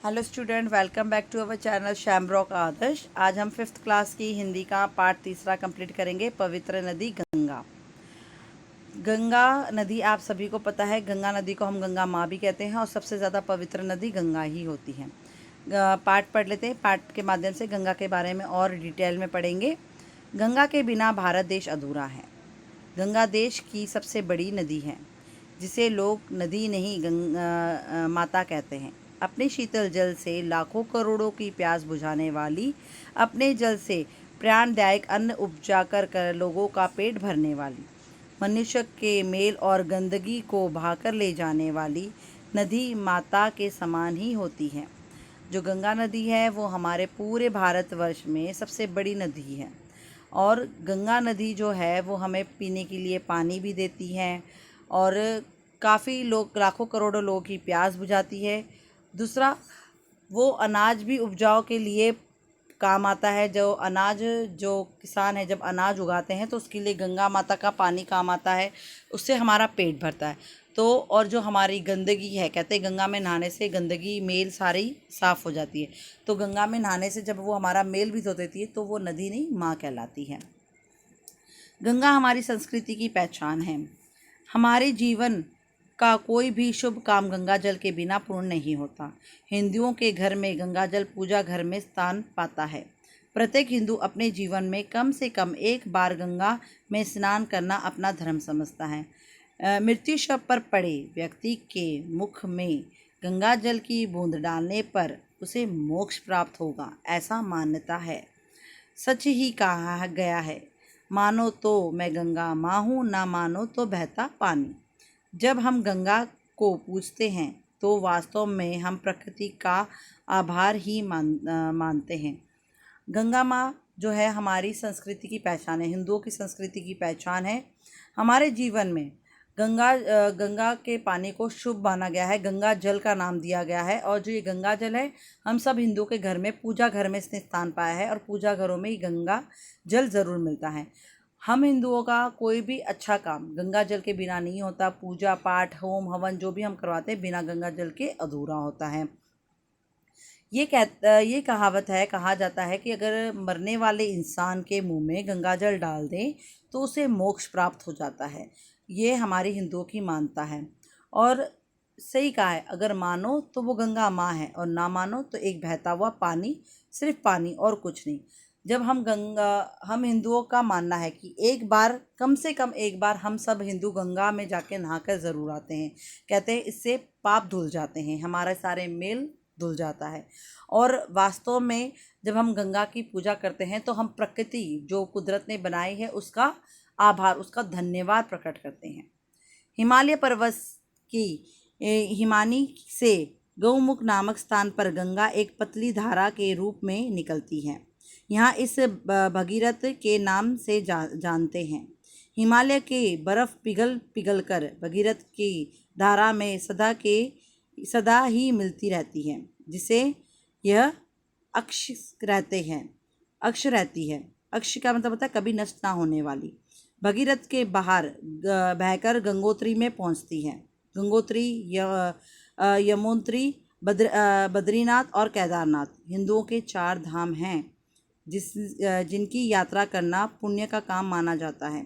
Hello student, welcome back to our channel Shamrock Adarsh. आज हम 5th class की हिंदी का पार्ट तीसरा कंप्लीट करेंगे। पवित्र नदी गंगा। गंगा नदी आप सभी को पता है, गंगा नदी को हम गंगा माँ भी कहते हैं और सबसे ज़्यादा पवित्र नदी गंगा ही होती है। पार्ट पढ़ लेते हैं। पार्ट के माध्यम से गंगा के बारे में और डिटेल में पढ़ेंगे। गंगा के बिना भारत देश अधूरा है। गंगा देश की सबसे बड़ी नदी है, जिसे लोग नदी नहीं गंगा माता कहते हैं। अपने शीतल जल से लाखों करोड़ों की प्यास बुझाने वाली, अपने जल से प्राणदायक अन्न उपजा कर लोगों का पेट भरने वाली, मनुष्य के मेल और गंदगी को बहाकर ले जाने वाली नदी माता के समान ही होती है। जो गंगा नदी है वो हमारे पूरे भारतवर्ष में सबसे बड़ी नदी है। और गंगा नदी जो है वो हमें पीने के लिए पानी भी देती है और काफ़ी लोग, लाखों करोड़ों लोगों की प्यास बुझाती है। दूसरा, वो अनाज भी उपजाऊ के लिए काम आता है। जो किसान है जब अनाज उगाते हैं तो उसके लिए गंगा माता का पानी काम आता है, उससे हमारा पेट भरता है। तो और जो हमारी गंदगी है, कहते हैं गंगा में नहाने से गंदगी मेल सारी साफ़ हो जाती है। तो गंगा में नहाने से जब वो हमारा मेल भी धो देती है तो वो नदी नहीं माँ कहलाती है। गंगा हमारी संस्कृति की पहचान है। हमारे जीवन का कोई भी शुभ काम गंगा जल के बिना पूर्ण नहीं होता। हिंदुओं के घर में गंगा जल पूजा घर में स्थान पाता है। प्रत्येक हिंदू अपने जीवन में कम से कम एक बार गंगा में स्नान करना अपना धर्म समझता है। मृत्यु शव पर पड़े व्यक्ति के मुख में गंगा जल की बूंद डालने पर उसे मोक्ष प्राप्त होगा, ऐसा मान्यता है। सच ही कहा गया है, मानो तो मैं गंगा माँ हूँ, ना मानो तो बहता पानी। जब हम गंगा को पूजते हैं तो वास्तव में हम प्रकृति का आभार ही मानते हैं। गंगा माँ जो है हमारी संस्कृति की पहचान है, हिंदुओं की संस्कृति की पहचान है। हमारे जीवन में गंगा के पानी को शुभ माना गया है, गंगा जल का नाम दिया गया है। और जो ये गंगा जल है, हम सब हिंदुओं के घर में पूजा घर में इसने स्थान पाया है और पूजा घरों में ही गंगा जल ज़रूर मिलता है। हम हिंदुओं का कोई भी अच्छा काम गंगा जल के बिना नहीं होता। पूजा पाठ, होम हवन जो भी हम करवाते हैं, बिना गंगा जल के अधूरा होता है। ये कहावत है, कहा जाता है कि अगर मरने वाले इंसान के मुंह में गंगा जल डाल दें तो उसे मोक्ष प्राप्त हो जाता है। ये हमारे हिंदुओं की मानता है। और सही कहा है, अगर मानो तो वो गंगा माँ है और ना मानो तो एक बहता हुआ पानी, सिर्फ पानी और कुछ नहीं। जब हम हिंदुओं का मानना है कि एक बार, कम से कम एक बार हम सब हिंदू गंगा में जाके नहाकर ज़रूर आते हैं। कहते हैं इससे पाप धुल जाते हैं, हमारे सारे मेल धुल जाता है। और वास्तव में जब हम गंगा की पूजा करते हैं तो हम प्रकृति जो कुदरत ने बनाई है उसका आभार, उसका धन्यवाद प्रकट करते हैं। हिमालय पर्वत की हिमानी से गौमुख नामक स्थान पर गंगा एक पतली धारा के रूप में निकलती है। यहाँ इस भगीरथ के नाम से जानते हैं। हिमालय के बर्फ़ पिघल कर भगीरथ की धारा में सदा ही मिलती रहती है, जिसे यह अक्ष रहती है। अक्ष का मतलब होता है कभी नष्ट ना होने वाली। भगीरथ के बाहर बहकर गंगोत्री में पहुंचती है। गंगोत्री, यमुनोत्री, बद्रीनाथ और केदारनाथ हिंदुओं के 4 धाम हैं जिनकी यात्रा करना पुण्य का काम माना जाता है।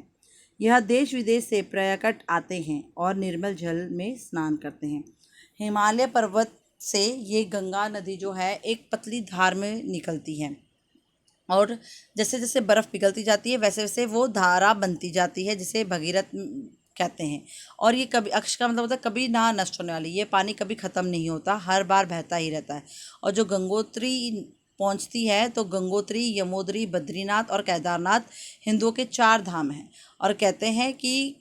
यह देश विदेश से पर्यटक आते हैं और निर्मल जल में स्नान करते हैं। हिमालय पर्वत से ये गंगा नदी जो है एक पतली धार में निकलती है और जैसे जैसे बर्फ़ पिघलती जाती है वैसे वैसे वो धारा बनती जाती है, जिसे भगीरथ कहते हैं। और ये कभी, अक्ष का मतलब होता है कभी ना नष्ट होने वाली, ये पानी कभी ख़त्म नहीं होता, हर बार बहता ही रहता है। और जो गंगोत्री पहुंचती है तो गंगोत्री, यमुनोत्री, बद्रीनाथ और केदारनाथ हिंदुओं के 4 धाम हैं। और कहते हैं कि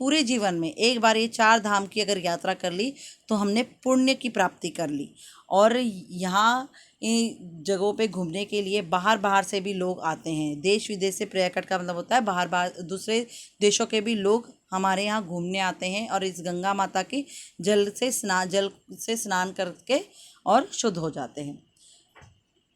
पूरे जीवन में एक बार ये 4 धाम की अगर यात्रा कर ली तो हमने पुण्य की प्राप्ति कर ली। और यहाँ इन जगहों पे घूमने के लिए बाहर बाहर से भी लोग आते हैं। देश विदेश से, पर्यटक का मतलब होता है बाहर बाहर दूसरे देशों के भी लोग हमारे यहाँ घूमने आते हैं और इस गंगा माता की जल से स्नान करके और शुद्ध हो जाते हैं।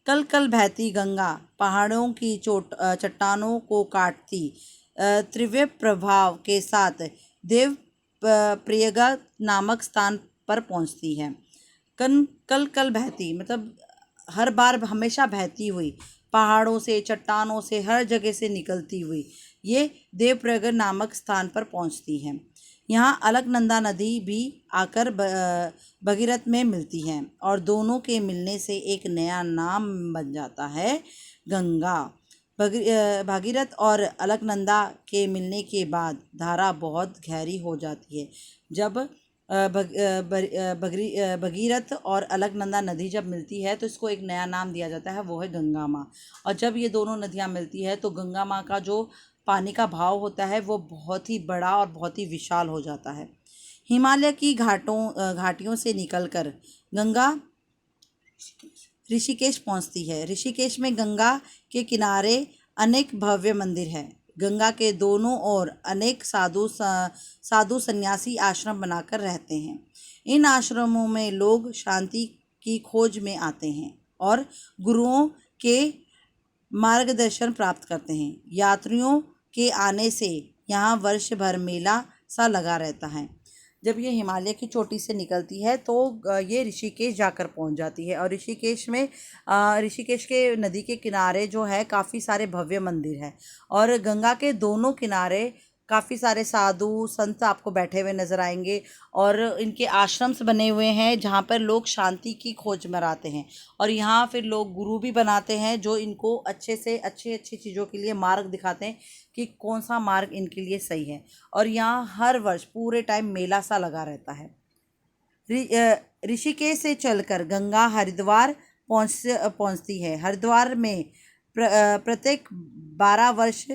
कल कल बहती गंगा पहाड़ों की चट्टानों को काटती तीव्र प्रभाव के साथ देव प्रयाग नामक स्थान पर पहुंचती है। कल कल बहती मतलब हर बार हमेशा बहती हुई, पहाड़ों से, चट्टानों से, हर जगह से निकलती हुई ये देवप्रयाग नामक स्थान पर पहुंचती है। यहाँ अलकनंदा नदी भी आकर भगीरथ में मिलती है और दोनों के मिलने से एक नया नाम बन जाता है, गंगा। भागीरथ और अलकनंदा के मिलने के बाद धारा बहुत गहरी हो जाती है। जब भगीरथ और अलकनंदा नदी जब मिलती है तो इसको एक नया नाम दिया जाता है, वो है गंगा माँ। और जब ये दोनों नदियाँ मिलती है तो गंगा माँ का जो पानी का भाव होता है वो बहुत ही बड़ा और बहुत ही विशाल हो जाता है। हिमालय की घाटियों से निकलकर गंगा ऋषिकेश पहुंचती है। ऋषिकेश में गंगा के किनारे अनेक भव्य मंदिर हैं। गंगा के दोनों ओर अनेक साधु सन्यासी आश्रम बनाकर रहते हैं। इन आश्रमों में लोग शांति की खोज में आते हैं और गुरुओं के मार्गदर्शन प्राप्त करते हैं। यात्रियों के आने से यहाँ वर्ष भर मेला सा लगा रहता है। जब ये हिमालय की चोटी से निकलती है तो ये ऋषिकेश जाकर पहुंच जाती है और ऋषिकेश के नदी के किनारे जो है काफ़ी सारे भव्य मंदिर हैं और गंगा के दोनों किनारे काफ़ी सारे साधु संत आपको बैठे हुए नज़र आएंगे और इनके आश्रम्स बने हुए हैं जहाँ पर लोग शांति की खोज में आते हैं और यहाँ फिर लोग गुरु भी बनाते हैं जो इनको अच्छे से अच्छी चीज़ों के लिए मार्ग दिखाते हैं कि कौन सा मार्ग इनके लिए सही है। और यहाँ हर वर्ष पूरे टाइम मेला सा लगा रहता है। ऋषिकेश से चलकर गंगा हरिद्वार पहुँचती है। हरिद्वार में प्रत्येक 12 वर्ष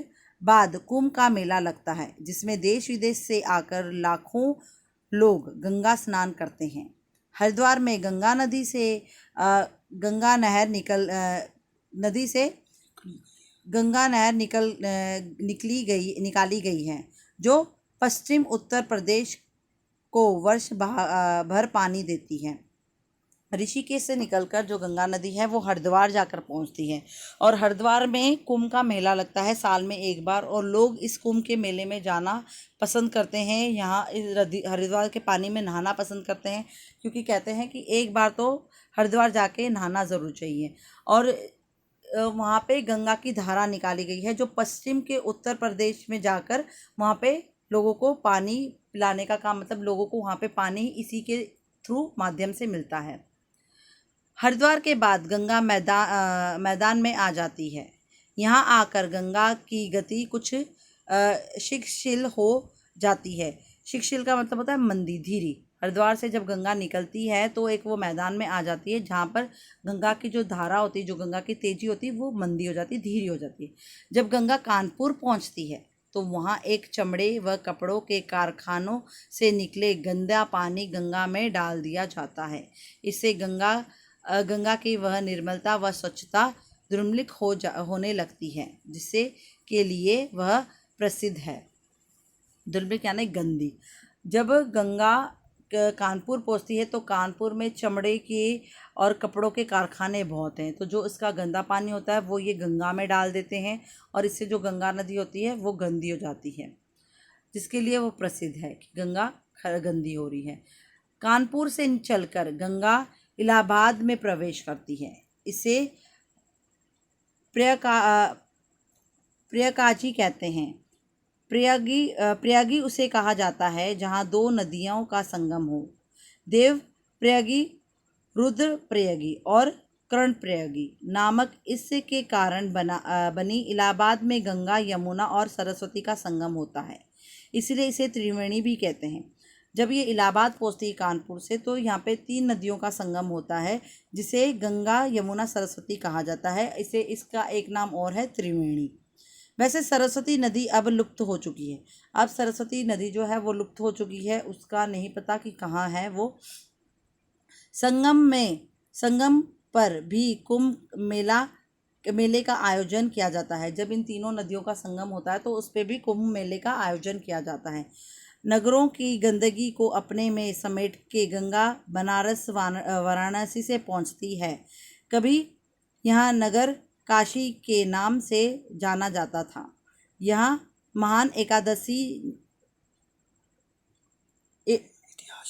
बाद कुंभ का मेला लगता है जिसमें देश विदेश से आकर लाखों लोग गंगा स्नान करते हैं। हरिद्वार में गंगा नदी से गंगा नहर निकाली गई है जो पश्चिम उत्तर प्रदेश को वर्ष भर पानी देती है। ऋषिकेश से निकलकर जो गंगा नदी है वो हरिद्वार जाकर पहुंचती है और हरिद्वार में कुंभ का मेला लगता है साल में एक बार और लोग इस कुंभ के मेले में जाना पसंद करते हैं। यहाँ हरिद्वार के पानी में नहाना पसंद करते हैं क्योंकि कहते हैं कि एक बार तो हरिद्वार जाके नहाना ज़रूर चाहिए। और वहाँ पे गंगा की धारा निकाली गई है जो पश्चिम के उत्तर प्रदेश में जाकर वहाँ पे लोगों को पानी पिलाने का काम, मतलब लोगों को वहाँ पे पानी इसी के थ्रू माध्यम से मिलता है। हरिद्वार के बाद गंगा मैदान में आ जाती है। यहाँ आकर गंगा की गति कुछ शिक्षिल हो जाती है। शिक्षिल का मतलब होता है मंदी, धीरी। हरिद्वार से जब गंगा निकलती है तो एक वो मैदान में आ जाती है जहाँ पर गंगा की जो धारा होती है, जो गंगा की तेजी होती है, वो मंदी हो जाती है, धीरी हो जाती है। जब गंगा कानपुर पहुँचती है तो वहाँ एक चमड़े व कपड़ों के कारखानों से निकले गंदा पानी गंगा में डाल दिया जाता है। इससे गंगा की वह निर्मलता व स्वच्छता दुर्मलिक होने लगती है, जिससे के लिए वह प्रसिद्ध है। दुर्मलिक यानी गंदी। जब गंगा कानपुर पहुँचती है तो कानपुर में चमड़े के और कपड़ों के कारखाने बहुत हैं, तो जो इसका गंदा पानी होता है वो ये गंगा में डाल देते हैं और इससे जो गंगा नदी होती है वो गंदी हो जाती है, जिसके लिए वो प्रसिद्ध है कि गंगा गंदी हो रही है। कानपुर से चलकर गंगा इलाहाबाद में प्रवेश करती है। इसे प्रयागराजी कहते हैं। प्रयागी उसे कहा जाता है जहाँ दो नदियों का संगम हो। देव प्रयागी, रुद्र प्रयागी और कर्ण प्रयागी नामक इसके कारण बनी इलाहाबाद में गंगा, यमुना और सरस्वती का संगम होता है, इसलिए इसे त्रिवेणी भी कहते हैं। जब ये इलाहाबाद पहुँचती है कानपुर से तो यहाँ पे 3 नदियों का संगम होता है जिसे गंगा, यमुना, सरस्वती कहा जाता है। इसका एक नाम और है त्रिवेणी। वैसे सरस्वती नदी अब लुप्त हो चुकी है। अब सरस्वती नदी जो है वो लुप्त हो चुकी है, उसका नहीं पता कि कहाँ है वो। संगम पर भी कुंभ मेले का आयोजन किया जाता है। जब इन तीनों नदियों का संगम होता है तो उस पर भी कुंभ मेले का आयोजन किया जाता है। नगरों की गंदगी को अपने में समेट के गंगा बनारस वाराणसी से पहुंचती है। कभी यह नगर काशी के नाम से जाना जाता था। यहाँ महान एकादशी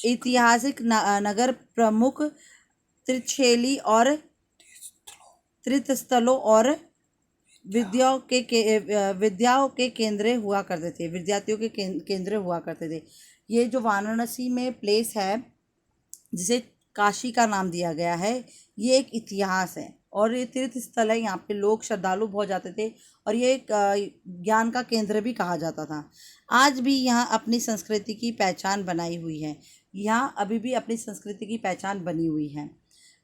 ऐतिहासिक नगर प्रमुख त्रिशैली और तीर्थस्थलों और विद्याओं के केंद्र हुआ करते थे, विद्यार्थियों के केंद्र हुआ करते थे। ये जो वाराणसी में प्लेस है जिसे काशी का नाम दिया गया है, ये एक इतिहास है और ये तीर्थ स्थल है। यहाँ पे लोग श्रद्धालु बहुत जाते थे और ये एक ज्ञान का केंद्र भी कहा जाता था। आज भी यहाँ अपनी संस्कृति की पहचान बनाई हुई है। यहाँ अभी भी अपनी संस्कृति की पहचान बनी हुई है।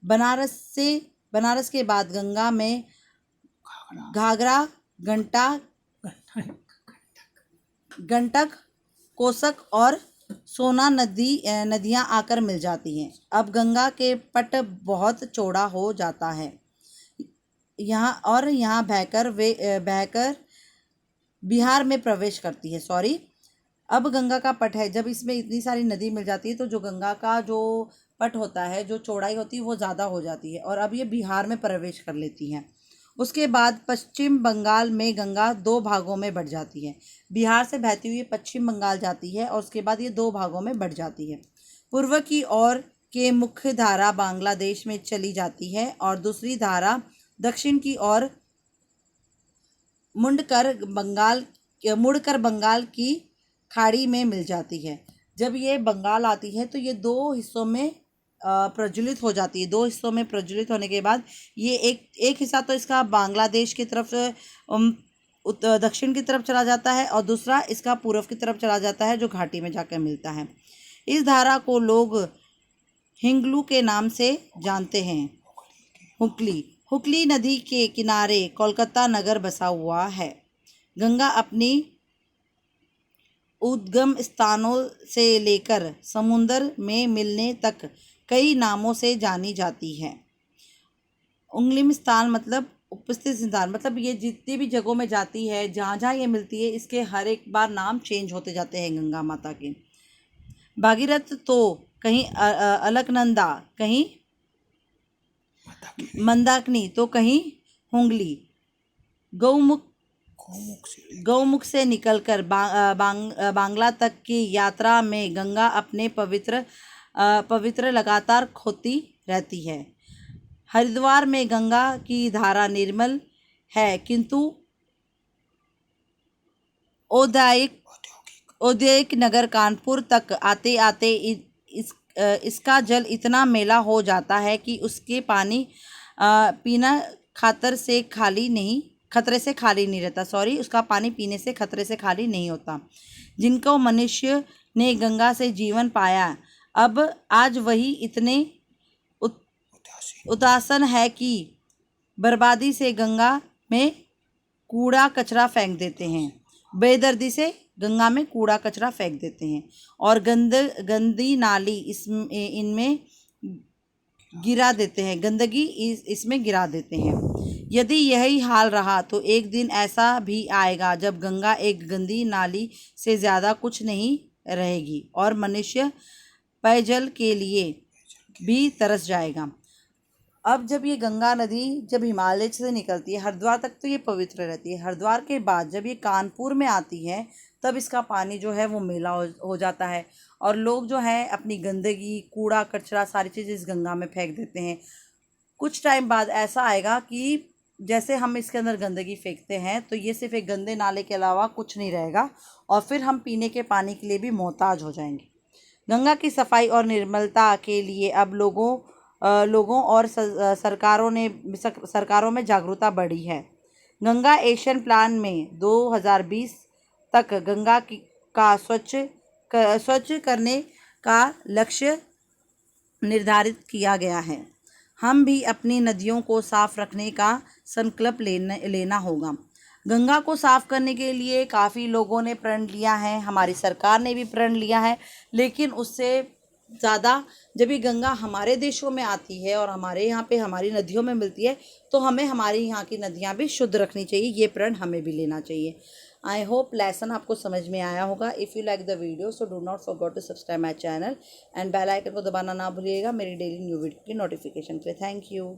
बनारस के बाद गंगा में घाघरा, गंडक, कोसक और सोना नदियाँ आकर मिल जाती हैं। अब गंगा के पट बहुत चौड़ा हो जाता है यहाँ बहकर बिहार में प्रवेश करती है। अब गंगा का पट है, जब इसमें इतनी सारी नदी मिल जाती है तो जो गंगा का जो पट होता है, जो चौड़ाई होती है वो ज़्यादा हो जाती है और अब ये बिहार में प्रवेश कर लेती हैं। उसके बाद पश्चिम बंगाल में गंगा 2 भागों में बढ़ जाती है। बिहार से बहती हुई पश्चिम बंगाल जाती है और उसके बाद ये 2 भागों में बढ़ जाती है। पूर्व की ओर के मुख्य धारा बांग्लादेश में चली जाती है और दूसरी धारा दक्षिण की ओर मुड़कर बंगाल की खाड़ी में मिल जाती है। जब ये बंगाल आती है तो ये 2 हिस्सों में प्रज्वलित हो जाती है। 2 हिस्सों में प्रज्वलित होने के बाद ये एक हिस्सा तो इसका बांग्लादेश की तरफ दक्षिण की तरफ चला जाता है और दूसरा इसका पूर्व की तरफ चला जाता है, जो घाटी में जाकर मिलता है। इस धारा को लोग हिंगलू के नाम से जानते हैं। हुगली नदी के किनारे कोलकाता नगर बसा हुआ है। गंगा अपनी उद्गम स्थानों से लेकर समुद्र में मिलने तक कई नामों से जानी जाती है। उंगलिम स्थान मतलब उपस्थित स्थान, मतलब ये जितनी भी जगहों में जाती है, जहाँ जहाँ ये मिलती है, इसके हर एक बार नाम चेंज होते जाते हैं गंगा माता के। भागीरथ तो कहीं अलकनंदा, कहीं मंदाकिनी तो कहीं हुगली। गौमुख से निकलकर बांग्ला तक की यात्रा में गंगा अपने पवित्र लगातार खोती रहती है। हरिद्वार में गंगा की धारा निर्मल है, किंतु औद्योगिक नगर कानपुर तक आते आते इसका जल इतना मैला हो जाता है कि उसके पानी पीना खतरे से खाली नहीं रहता। उसका पानी पीने से खतरे से खाली नहीं होता। जिनको मनुष्य ने गंगा से जीवन पाया, अब आज वही इतने उदासीन है कि बर्बादी से गंगा में कूड़ा कचरा फेंक देते हैं। बेदर्दी से गंगा में कूड़ा कचरा फेंक देते हैं और गंदी नाली इनमें गिरा देते हैं, गंदगी इसमें गिरा देते हैं। यदि यही हाल रहा तो एक दिन ऐसा भी आएगा जब गंगा एक गंदी नाली से ज़्यादा कुछ नहीं रहेगी और मनुष्य पेयजल के लिए भी तरस जाएगा। अब जब ये गंगा नदी जब हिमालय से निकलती है हरिद्वार तक तो ये पवित्र रहती है। हरिद्वार के बाद जब ये कानपुर में आती है तब इसका पानी जो है वो मैला हो जाता है और लोग जो है अपनी गंदगी, कूड़ा कचरा सारी चीज़ें इस गंगा में फेंक देते हैं। कुछ टाइम बाद ऐसा आएगा कि जैसे हम इसके अंदर गंदगी फेंकते हैं तो ये सिर्फ एक गंदे नाले के अलावा कुछ नहीं रहेगा और फिर हम पीने के पानी के लिए भी मोहताज हो जाएंगे। गंगा की सफाई और निर्मलता के लिए अब लोगों और सरकारों में जागरूकता बढ़ी है। गंगा एक्शन प्लान में 2020 तक गंगा का स्वच्छ करने का लक्ष्य निर्धारित किया गया है। हम भी अपनी नदियों को साफ रखने का संकल्प लेना होगा। गंगा को साफ करने के लिए काफ़ी लोगों ने प्रण लिया है, हमारी सरकार ने भी प्रण लिया है, लेकिन उससे ज़्यादा जब ये गंगा हमारे देशों में आती है और हमारे यहाँ पे हमारी नदियों में मिलती है तो हमें हमारी यहाँ की नदियाँ भी शुद्ध रखनी चाहिए। ये प्रण हमें भी लेना चाहिए। आई होप लेसन आपको समझ में आया होगा। If you like the video so do not forget to subscribe my channel and bell icon को दबाना ना भूलिएगा मेरी डेली न्यू वीडियो की नोटिफिकेशन के लिए। Thank you.